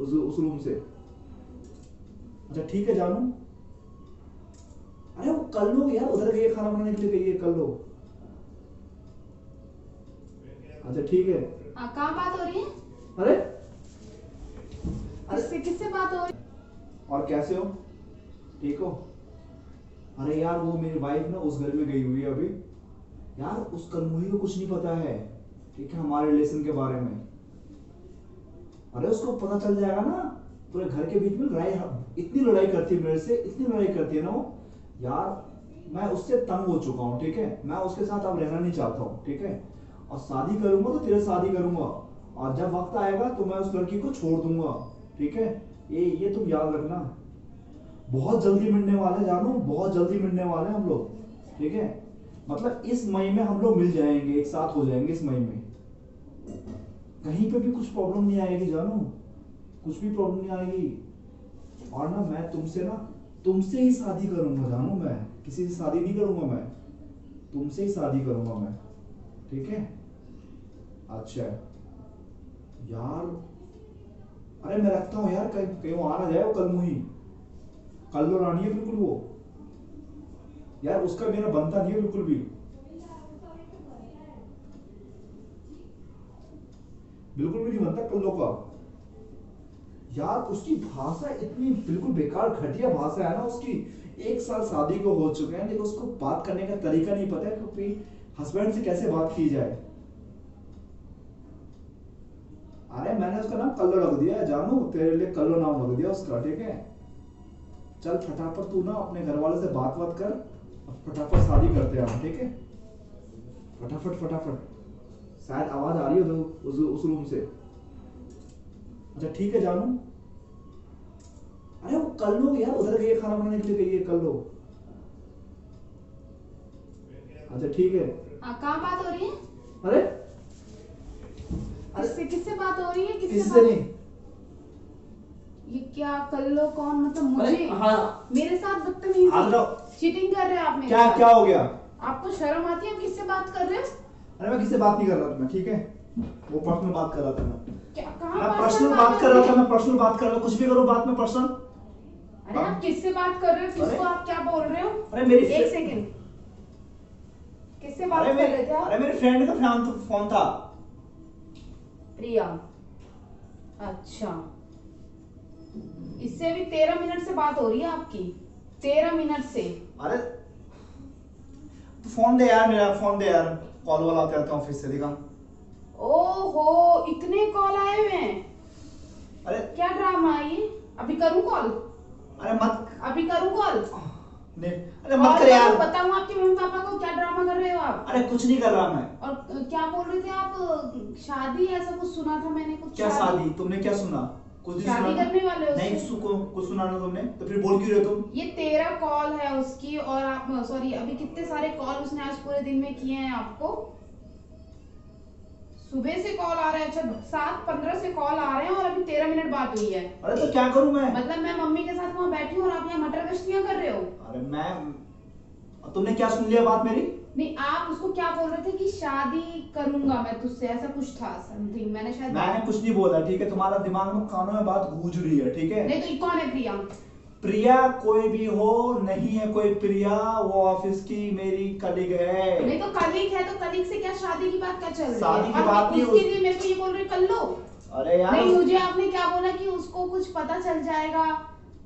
उस रूम से। अच्छा ठीक है जानू। अरे वो कर लो यार, उधर गई है खाना बनाने के लिए, गई है, कर लो। अच्छा ठीक है। कहाँ बात हो रही है? अरे किससे किससे बात हो रही है? और कैसे हो, ठीक हो? अरे यार वो मेरी वाइफ ना उस घर में गई हुई है अभी। यार उस कलमुही को कुछ नहीं पता है, ठीक है, हमारे रिलेशन के बारे में। अरे उसको पता चल जाएगा ना, पूरे घर के बीच में लड़ाई, इतनी लड़ाई करती है मेरे से, इतनी लड़ाई करती है ना वो। यार मैं उससे तंग हो चुका हूँ, ठीक है, मैं उसके साथ अब रहना नहीं चाहता हूँ, ठीक है। और शादी करूंगा तो तेरे शादी करूंगा, और जब वक्त आएगा तो मैं उस लड़की को छोड़ दूंगा, ठीक है। ये तुम याद रखना। बहुत जल्दी मिलने वाले हैं जानू, बहुत जल्दी मिलने वाले हैं हम लोग, ठीक है। मतलब इस मई में हम लोग मिल जाएंगे, एक साथ हो जाएंगे इस मई में। कहीं पे भी कुछ प्रॉब्लम नहीं आएगी जानू, कुछ भी प्रॉब्लम नहीं आएगी। और ना मैं तुमसे ही शादी करूंगा जानू, मैं किसी से शादी नहीं करूंगा, मैं तुमसे ही शादी करूंगा मैं, ठीक है। अच्छा यार, अरे मैं रखता हूँ यार, कहीं कहीं वो आ ना जाए वो कलमुही, कल्लो रानी है बिल्कुल वो। यार उसका मेरा बनता नहीं है बिल्कुल भी, बिल्कुल भी नहीं बनता कल्लो का। यार उसकी भाषा इतनी बिल्कुल बेकार घटिया भाषा है ना उसकी। 1 साल शादी को हो चुके हैं, लेकिन उसको बात करने का तरीका नहीं पता है क्योंकि हस्बैंड से कैसे बात की जाए। अरे मैंने उसका नाम कल्लो रख दिया है जानू, तेरे लिए कल्लो नाम रख दिया उसका, ठीक है। चल फटाफट तू ना अपने घर वाले से बात बात कर, फटाफट शादी करते हैं हम, ठीक है। फटाफट फटाफट, शायद आवाज आ रही है उस रूम से। अच्छा ठीक है जानू। अरे वो कर लो यार, उधर गई है खाना बनाने के लिए, गई है, कर लो। अच्छा ठीक है। कहाँ बात हो रही है? अरे किससे किससे बात हो रही है? किससे नहीं। ये क्या कर लो कौन, मतलब मुझे? हाँ मेरे साथ बदतमीजी, चीटिंग कर रहे हो आप मेरे क्या साथ। क्या हो गया? आपको शर्म आती है? आप किससे बात कर रहे हो? अरे मैं किससे बात नहीं कर रहा था मैं, ठीक है, वो पर्सनल बात कर रहा था मैं। क्या कहाँ मैं पर्सनल पर्सनल बात बात कर कर रहे रहा था, हो? मैं पर्सनल बात कर रहा था, कुछ भी करो बात में पर्सनल। अरे आप किससे बात कर रहे हो? अरे किसको आप क्या बोल रहे हो? अरे मेरी एक सेकंड, किससे बात अरे कर रहे थे आप? अरे मेरे फ्रेंड का फोन था। प्रिया, अच्छा। इससे अभी 13 मिनट से बात हो रही है आपकी, 13 मिनट से। अरे फोन दे यार, मेरा फोन दे यार, कॉल वाला आते रहते हैं ऑफिस से, दिखा। ओहो, इतने कॉल आए हुए हैं। अरे क्या ड्रामा है ये? अभी करूं कॉल? अरे मत, अभी करूं कॉल? नहीं अरे मत कर यार। बताऊं आपके मम्मी पापा को क्या ड्रामा कर रहे हो आप? अरे कुछ नहीं कर रहा मैं। और क्या बोल रहे थे आप? शादी, ऐसा कुछ सुना था मैंने, कुछ क्या शादी? तुमने क्या सुना? कुछ नहीं शादी सुना? करने वाले हो? नहीं कुछ सुना ना तुमने, तो फिर बोल क्यों रहे तुम? ये 13 कॉल है उसकी, और आप सॉरी, अभी कितने सारे कॉल उसने आज पूरे दिन में किए हैं आपको? सुबह से कॉल आ रहे हैं, अच्छा 7:15 से कॉल आ रहे हैं, और अभी 13 मिनट बात हुई है। अरे तो क्या करूं मैं? मतलब मैं मम्मी के साथ वहाँ बैठी हूँ और आप यहाँ मटर गश्तियाँ कर रहे हो? अरे तुमने क्या सुन लिया बात मेरी? नहीं, आप उसको क्या बोल रहे थे कि शादी करूंगा मैं तुझसे, ऐसा कुछ था समथिंग, मैंने कुछ नहीं बोला, ठीक है, तुम्हारा दिमाग में कानों में बात गूंज रही है, ठीक है। नहीं तो ये कौन है प्रिया? प्रिया कोई भी हो, नहीं है कोई प्रिया, वो ऑफिस की मेरी कलीग है। नहीं तो कलीग है, तो कलीग से क्या शादी की बात क्या चल रही है? शादी की बात नहीं, उसके लिए मेरे को ये बोल रहे कर लो। अरे यार नहीं, मुझे आपने क्या बोला कि उसको कुछ पता चल जाएगा,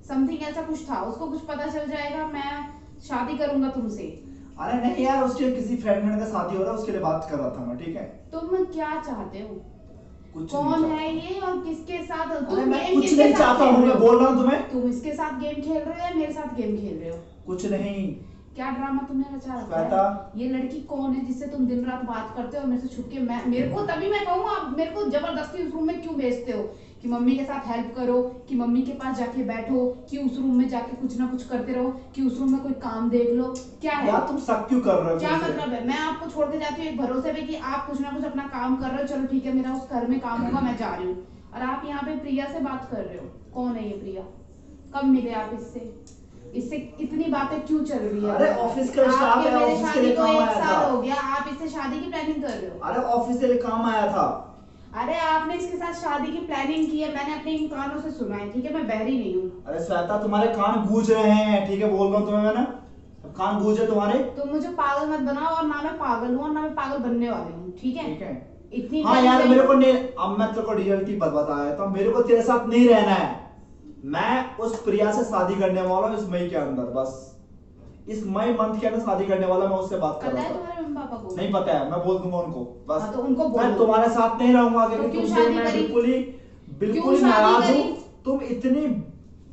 समथिंग ऐसा कुछ था, उसको कुछ पता चल जाएगा, मैं शादी करूंगा तुमसे। अरे नहीं यार, उसके किसी फ्रेंड का शादी हो रहा है, उसके लिए बात कर रहा था मैं, ठीक है। तुम क्या चाहते हो? कुछ कौन है ये और किसके साथ? तुम मैं कुछ नहीं चाहता हूँ, मैं बोल रहा हूँ तुम्हें। तुम इसके साथ गेम खेल रहे हो या मेरे साथ गेम खेल रहे हो? कुछ नहीं। क्या ड्रामा तुमने रचा रखा है? ये लड़की कौन है जिससे तुम दिन रात बात करते हो और मेरे से छुप के, मेरे को तभी मैं कहूँ, आप मेरे को जबरदस्ती उस रूम में क्यों भेजते हो कि मम्मी के साथ हेल्प करो, कि मम्मी के पास जाके बैठो, कि उस रूम में जाके कुछ ना कुछ करते रहो, कि उस रूम में कोई काम देख लो? क्या है यार तुम शक क्यों कर रहे हो? क्या मतलब है? मैं आपको छोड़ के जाती हूँ एक भरोसे पे कि आप कुछ ना कुछ अपना काम कर रहे हो, चलो ठीक है, मेरा उस घर में काम होगा, मैं जा रही हूँ, और आप यहाँ पे प्रिया से बात कर रहे हो। कौन है ये प्रिया? कब मिले आप इससे? इससे इतनी बातें क्यों चल रही है? अरे ऑफिस का स्टाफ है, मेरे ऑफिस के शादी लिए को काम 1 आया साल था। हो गया, आप इससे शादी की प्लानिंग कर रहे हो? अरे ऑफिस के लिए काम आया था। अरे आपने इसके साथ शादी की प्लानिंग की है, मैंने अपने इन कानों से सुना है, ठीक है, मैं बहरी नहीं हूँ। अरे श्वेता तुम्हारे कान गूंज रहे हैं, ठीक है, बोल रहा हूँ तुम्हें मैं ना, कान गूंजे तुम्हारे। तुम मुझे पागल मत बनाओ, और ना मैं पागल हूँ और ना मैं पागल बनने वाली हूँ, ठीक है? ठीक है। इतनी हाँ यार मेरे को नहीं, अब मैं तेरे को रियलिटी बताया तो मेरे को तेरे साथ नहीं रहना है। मैं उस प्रिया से शादी करने वाला हूँ इस मई के अंदर, बस इस मई मंथ के अंदर शादी करने वाला, मैं उससे बात कर पता रहा है था। तुम्हारे मम्मी पापा को? नहीं पता है, मैं बोल दूंगा उनको बस। हाँ, तो उनको मैं बोलो। तुम्हारे साथ नहीं रहूंगा आगे, तो क्योंकि क्यों तुमसे शादी मैं करी? बिल्कुल ही क्यों शादी नाराज करी? हूँ। तुम इतनी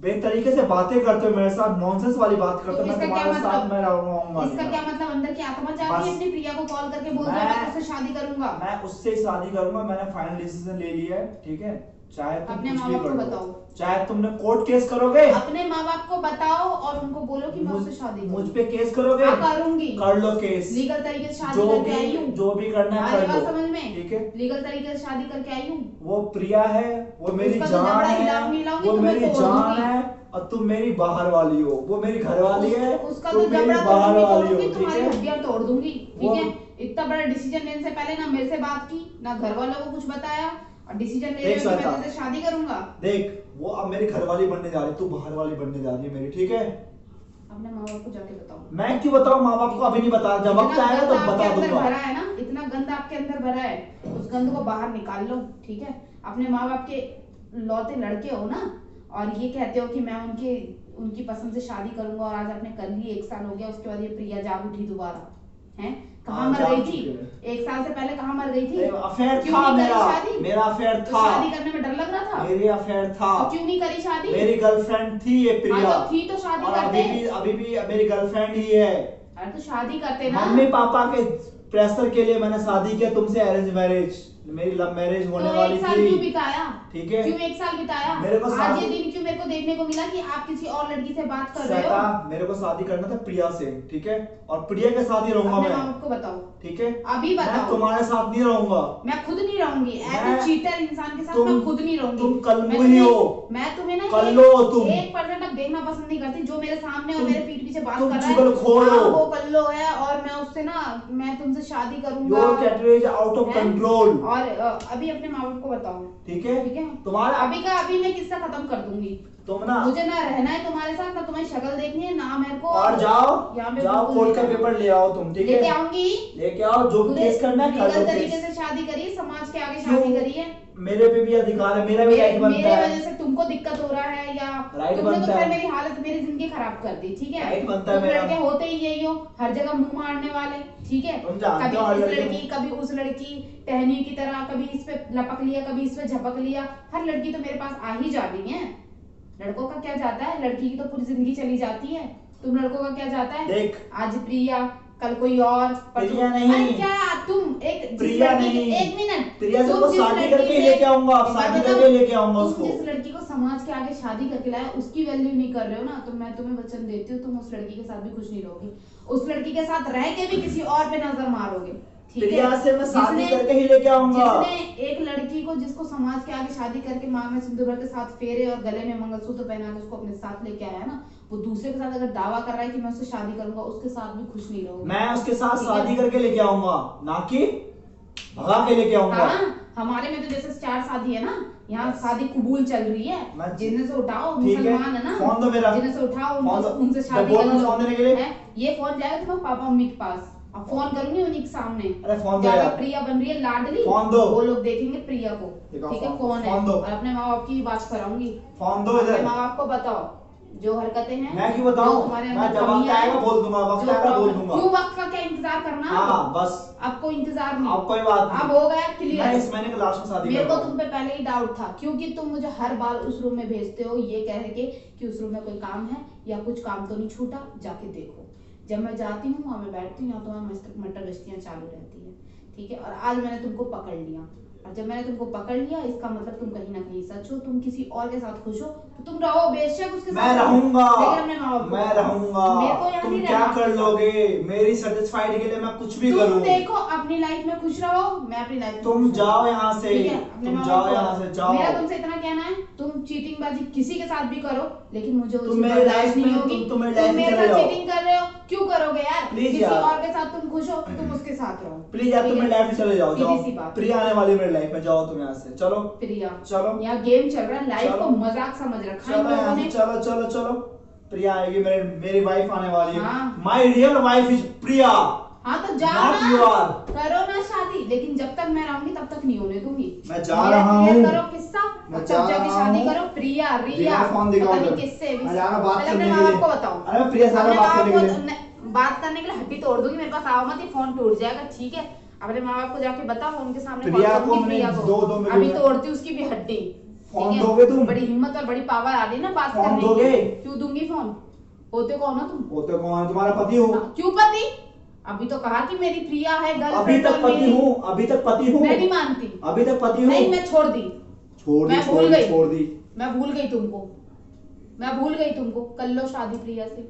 बेतरीके से बातें करते हो मेरे साथ, नॉनसेंस वाली बात करते हो, मैं इसका क्या तुम्हारे साथ मतलब? में रहूंगा। इसका क्या मतलब? अंदर की आत्मा चाहती बस। है अपनी प्रिया को कॉल करके बोल दो मैं- मैं उससे शादी करूंगा। मैं उससे ही शादी करूंगा, मैंने फाइनल डिसीजन ले लिया है, ठीक है, चाहे तुम अपने कुछ माँ भी बाप कर को लो, बताओ। चाहे तुमने कोर्ट केस करोगे, अपने माँ बाप को बताओ और उनको बोलो कि मैं उससे शादी मुझ करूंगी। पे केस करोगे, हाँ, करूंगी। कर लो केस, लीगल तरीके से शादी जो करके आई हूँ। जो भी करना है आ रही कर बात लो, समझ में? ठीक है। लीगल तरीके से शादी करके आई हूँ। वो प्रिया है, वो मेरी उसका तो जान जबड़ा है, हिलाऊंगी, लाऊंगी, वो तुम्हें मेरी तोड़ जान दूंगी। है, और तुम मेरी बाहर वाली हो, वो मेरी घर वाली है, उसका तुम तो मेरी जबड़ा बाहर तोड़ूंगी, वाली हो, तोड़ूंगी, ठीक तुम्हारी है। हड्डियां तोड़ दूंगी, ठीक वो- है? इतना बड़ा डिसीजन लेने से पहले ना मेरे से बात की, ना घर वालों को कुछ बताया, और डिसीजन ले रहे देख हो कि मैं श्वेता, तुझसे शादी करूंगा। देख वो अब मेरी घर वाली बनने जा रही, तू बाहर वाली बनने जा रही है मेरी, ठीक है। अपने माँ बाप को जाके बताओ। मैं क्यों बताऊं माँ बाप को, अभी नहीं बता, जब वक्त इतना आएगा गंद तो आपके बता अंदर दूंगा। भरा है ना, इतना गंद आपके अंदर भरा है, उस गंद को बाहर निकाल लो, ठीक है? अपने माँ बाप के लौते लड़के हो ना, और ये कहते हो कि मैं उनकी पसंद से शादी करूंगा, और आज आपने कर ली, 1 साल हो गया, उसके बाद ये प्रिया जाग उठी दोबारा, हैं? कहाँ मर गई थी? 1 साल से पहले कहाँ मर गई थी? अफेयर क्यों था नहीं करी मेरा, शादी? मेरा अफेयर तो था, शादी करने में डर लग रहा था? मेरी अफेयर था, तो क्यों नहीं करी शादी? मेरी गर्लफ्रेंड थी ये प्रिया, हाँ, तो थी तो शादी और करते। अभी भी मेरी गर्लफ्रेंड ही है। अरे तो शादी करते ना। मम्मी पापा के प्रेशर के लिए मैंने शादी किया तुमसे, अरेंज मैरिज, मेरी लव मैरिज होने तो वाली 1 साल थी, क्यों बिताया? ठीक है। क्यों 1 साल बिताया? मेरे को आज शादी- ये दिन क्यों मेरे को देखने को मिला कि आप किसी और लड़की से बात कर रहे हो? श्वेता मेरे को शादी करना था प्रिया से, ठीक है, और प्रिया के साथ ही रहूंगा अपने मैं, माँ बाप को बताओ, ठीक है। अभी मैं बताओ। तुम्हारे साथ नहीं रहूंगा, मैं खुद नहीं रहूंगी, मैं- ऐसे चीटर इंसान के साथ तुम- मैं खुद नहीं रहूंगी। तुम कल्लू मैं ही तुम्हें- हो। मैं तुम्हें ना कल्लू हो तुम। 1% अब देखना पसंद नहीं करती, जो मेरे सामने और तुम- मेरे पीठ पीछे बात तुम कर रहा है, चुगलखोर हो। हाँ, वो कल्लो है, और मैं उससे ना, मैं तुमसे शादी करूंगा। Your category is out of हैं? कंट्रोल, और अभी अपने माँ बाप को बताओ, ठीक है। ठीक है? तुम्हारा अभी का अभी मैं किस्सा खत्म कर दूंगी। तुम ना, मुझे ना रहना है तुम्हारे साथ, ना तुम्हारी शक्ल देखनी है, ना मेरे को। और जाओ यहाँ पे जाओ बिल्कुल कोर्ट का नहीं पेपर ले आओ तुम, ठीक लेके है, आऊंगी। लेके आओ, जो भी केस करना है कर लीगल लो तरीके केस। से शादी करी, समाज के आगे क्यों? शादी करी है। मेरे पे भी अधिकार है, मेरा भी मेरे राइट बनता मेरे है, वजह से तुमको दिक्कत हो रहा है, या राइट तुमने तो बनता फिर है। मेरी हालत, मेरी जिंदगी खराब कर दी, ठीक है? राइट बनता है तुम मेरा। लड़के होते ही यही हो, हर जगह मुंह मारने वाले, ठीक है? तुम जानते कभी हो हर इस लड़के लड़की, कभी उस लड़की, टहनी की तरह, कभी इस पे लपक लिया, कभी इस पे झपक लिया। हर लड़की तो मेरे पास आ ही जाती है। लड़कों का क्या जाता है? लड़की की तो पूरी जिंदगी चली जाती है। तुम लड़कों का क्या जाता है? देख आज प्रिया, कल कोई और, प्रिया नहीं। अरे क्या तुम एक जिस प्रिया लड़की के- नहीं। 1 मिनट, प्रिया से तुम वो जिस शादी लड़की करके से- लेके आऊंगा, एक बात शादी बताओ, करके लेके आऊंगा तुम उसको। जिस लड़की को समाज के आगे शादी करके लाया, उसकी वैल्यू नहीं कर रहे हो ना, तो मैं तुम्हें वचन देती हूँ, तुम उस लड़की के साथ भी खुश नहीं रहोगे। उस लड़की के साथ रह के भी किसी और पे नजर मारोगे, ठीक है? प्रिया से मैं शादी जिसने- करके ही लेके आऊंगा। जिसने एक लड़की को, जिसको समाज के आगे शादी करके मांग में सिंदूर भर के साथ फेरे और गले में मंगलसूत्र पहना के उसको अपने साथ लेके आया ना, वो दूसरे के साथ अगर दावा कर रहा है कि मैं उससे शादी करूंगा, उसके साथ भी खुश नहीं रहोगे। मैं उसके साथ ठीक है? शादी करके लेके आऊंगा, ना कि भगा के लेके आऊंगा। हाँ, हमारे में तो जैसे 4 शादी है ना, यहाँ शादी कबूल चल रही है। मैं- जिन्हें से उठाओ, ठीक है, मुसलमान है ना, फोन दो मेरा। जिन्हें से उठाओ फोन दो। उनसे शादी जब बोलना कर लो। फोन देने के लिए। हैं? ये फोन जाएगा तुम्हारे पापा मम्मी के पास, अब फोन करूंगी उन्हीं के सामने। अरे फोन दो जाके यार। प्रिया बन रही है लाडली, फोन दो। वो लोग देखेंगे प्रिया को, देखो, ठीक है? फोन- कौन है? फोन दो। और अपने माँ बाप की भी बात कराऊंगी। फोन दो अपने इधर। माँ बाप को बताओ जो हरकतें हैं, मैं क्यों बताऊं? जो तुम्हारे मैं अंदर जब वक्त कमियां आएगा हैं, बोल दूंगा, वक्त जो आएगा बोल प्रॉब्लम- दूंगा। क्यों वक्त का क्या इंतजार करना? हाँ बस, आपको इंतजार नहीं, अब कोई बात अब नहीं। हो गया मैं क्लियर। इस महीने के लास्ट में शादी मेरे कर को रहा तुम हूँ। पे पहले ही डाउट था, क्योंकि तुम मुझे हर बार उस रूम में भेजते हो ये कह के कि उस रूम में कोई काम है या कुछ काम तो नहीं छूटा, जाके देखो। जब मैं जाती हूँ वहां मैं बैठती हूँ, तो वहां मटर गश्तियां चालू रहती है, ठीक है? और आज मैंने तुमको पकड़ लिया, और जब मैंने तुमको पकड़ लिया, इसका मतलब तुम कहीं ना कहीं सच हो, तुम किसी और के साथ खुश हो, तो तुम रहो बेशक उसके मैं साथ। रहूंगा, लेकिन अपने माँ बाप को मैं बताओ। रहूंगा। मेरे को यहाँ तुम नहीं क्या रहना कर आपके साथ। लोगे मेरी सेटिस्फाइड के लिए? मैं कुछ भी तुम करूँ। देखो अपनी लाइफ में खुश रहो, मैं अपनी लाइफ में तुम खुश रहूं। जाओ यहाँ से, ठीक है? अपने तुम माँ जाओ बाप को यहाँ बताओ। से, जाओ। मेरा तुमसे इतना कहना है, तुम चीटिंग बाजी किसी के साथ भी करो, लेकिन मुझे तुम मेरी लाइफ नहीं में होगी। तुम मेरी तुम लाइफ में मेरे चले साथ जाओ। चीटिंग कर रहे हो, क्यों करोगे यार? प्लीज किसी यार। और के साथ तुम खुश हो, तुम उसके साथ रहो। प्लीज यार, तुम मेरी लाइफ में चले जाओ। सीधी जाओ, सी बात। प्रिया आने वाली है मेरी लाइफ में, जाओ तुम यहाँ से, चलो प्रिया, चलो यहाँ गेम चल रहा है, लाइफ चलो। को मजाक समझ रखा है इन चलो लोगों यहाँ ने। से, चलो चलो चलो। प्रिया आएगी, मेरी वाइफ आने वाली है। हाँ। माय रियल वाइफ इज प्रिया। हाँ तो जाओ Not ना, you are. करो ना शादी, लेकिन जब तक मैं रहूंगी तब तक नहीं होने दूंगी। मैं जा मेरा रहा clear हूँ। करो किस्सा, मैं और जा तब जाके रहा शादी हूँ। करो। प्रिया, रिया, दिखा फोन, दिखाओ पता नहीं उधर। किससे भी। मैं जा रहा हूँ बात पहले करने अपने के माँ लिए। बाप को बताओ। अरे मैं प्रिया से अपने बात माँ करने बाप के को लिए। बात करने के लिए हड्डी तोड़ दूंगी, मेरे पास आओ मत, ये फोन टूट जाएगा, ठीक है? अपने माँ बाप को जाके बताओ, उनके सामने कॉल प्रिया को करूंगी मैंने प्रिया को। दो मिनट अभी में- तोड़ती हूँ उसकी भी हड्डी। फोन ठीक है? दोगे तुम? बड़ी हिम्मत और बड़ी पावर आ रही है ना बात फोन करने की। दोगे? क्यों दूंगी फोन? होते कौन हो तुम? वो तो कौन, तुम्हारा पति हूँ। क्यों पति? अभी तो कहा कि मेरी प्रिया है, अभी गर्लफ्रेंड तक और पति मेरी। हूँ, अभी तक पति हूँ। मैं नहीं मानती। अभी तक पति हूँ। नहीं, मैं छोड़ दी। छोड़ दी, मैं छोड़ भूल दी, गई। छोड़ दी। मैं भूल गई तुमको, मैं भूल गई तुमको। कर लो शादी प्रिया से,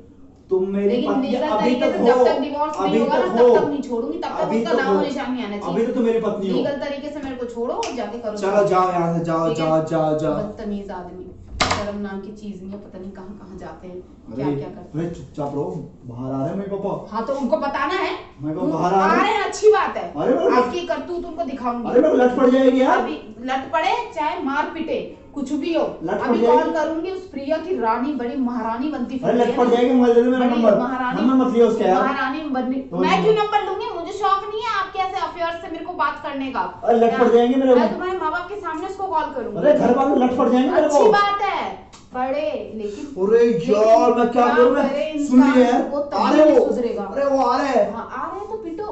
तुम मेरी लेकिन पत्नी लीगल अभी तरीके तक से जब हो। तक डिवोर्स नहीं अभी होगा ना, तक तब हो। तक नहीं छोड़ूंगी, तब तक अभी उसका तक नाम हो। निशान नहीं आना अभी चाहिए। तो तुम मेरी पत्नी हो। लीगल तरीके से मेरे को छोड़ो और जाके करो। चलो जाओ यहाँ से, जाओ ठीक है? जाओ जाओ जाओ। बदतमीज आदमी, शर्म नाम की चीज नहीं है, पता नहीं कहाँ कहाँ जाते हैं, क्या अरे क्या करते हैं। अरे चुपचाप रहो, बाहर आ रहे हैं मेरे पापा। हाँ तो उनको बताना है। मैं कहा बाहर आ रहे रहे हैं, अच्छी बात है। अरे मैं- आपकी करतूत उनको दिखाऊंगी। अरे मेरे को लट पड़ जाएगी यार। अभी लट पड़े चाहे मार पिटे, कुछ भी हो, लट पड़ अभी जाएगी। कॉल करूंगी। उस प्रिया की रानी बड़ी महारानी बनती अरे फिरती लट है पड़ ना। जाएगी, मोबाइल दे दे मेरा बड़ी नंबर। महारानी, नंबर मत लियो उसका यार। महारानी बननी। तो मैं क्यों नंबर लूंगी? मुझे शौक नहीं है आपके ऐसे अफेयर से मेरे को बात करने का। अरे लट पड़ जाएंगे मेरे मैं तुम्हारे माँ बाप के सामने उसको कॉल करूंगी। अरे घर वाले लट पड़ जाएंगे मेरे को। अच्छी बात है, पढ़े, लेकिन अरे यार मैं क्या करूं मैं? करे सुन लिया इंसान, यार। वो तभी आ रहे नहीं हो। सुधरेगा। अरे वो आ रहे हैं। हाँ आ रहे हैं तो पिटो।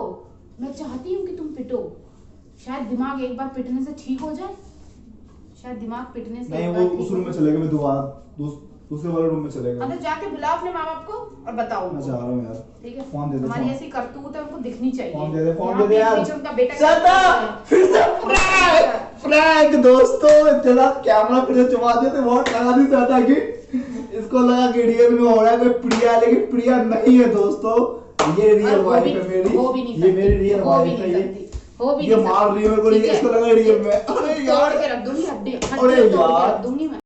मैं चाहती हूँ कि तुम पिटो, शायद दिमाग एक बार पिटने से ठीक हो जाए। शायद दिमाग पिटने से नहीं, एक वो बार ठीक उस रूम हो में जाए। चले गए, मैं दोबारा दूसरे वाले रूम में चले हाँ गए। तो जाके बुलाओ अपने माँ बाप को और बताओ मैं उनको। जा रहा हूँ यार। ठीक है? फोन दे दे, हमारी फोन। ऐसी करतूत है, उनको दिखनी चाहिए। फोन दे दे, फोन यहाँ दे दे बीच यार। बीच उनका बेटा सदा फिर से फ्रैंक फ्रैंक दोस्तों, तेरा कैमरा फिर से छुपा दिया, तो बहुत लगा नहीं चाहता कि इसको लगा कि रियल में हो रहा है कोई प्रिया, लेकिन प्रिया नहीं है दोस्तों। ये रियल और वाइफ है मेरी। हो भी नहीं ये सकती, मेरी रियल हो भी वाइफ है। नहीं ये सकती, हो भी ये नहीं मार सकती। रही है मेरे को, ठीक है? इसको लगा रियल में। अरे तोड़ यार के रख दूंगी हड्डी, अरे हड्डी तोड़ के यार। रख दूंगी मैं।